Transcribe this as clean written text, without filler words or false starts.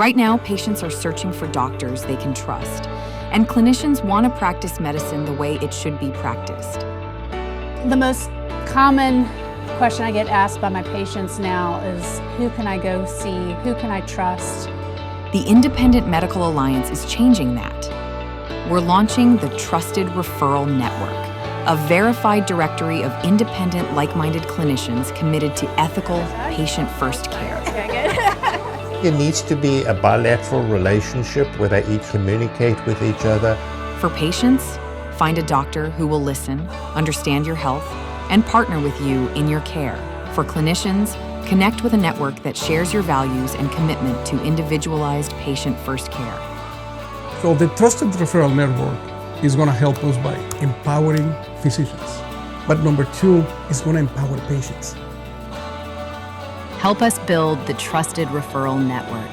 Right now, patients are searching for doctors they can trust, and clinicians want to practice medicine the way it should be practiced. The most common question I get asked by my patients now is, who can I go see? Who can I trust? The Independent Medical Alliance is changing that. We're launching the Trusted Referral Network, a verified directory of independent, like-minded clinicians committed to ethical, patient-first care. It needs to be a bilateral relationship where they each communicate with each other. For patients, find a doctor who will listen, understand your health, and partner with you in your care. For clinicians, connect with a network that shares your values and commitment to individualized patient-first care. So the Trusted Referral Network is going to help us by empowering physicians. But number two, is going to empower patients. Help us build the Trusted Referral Network.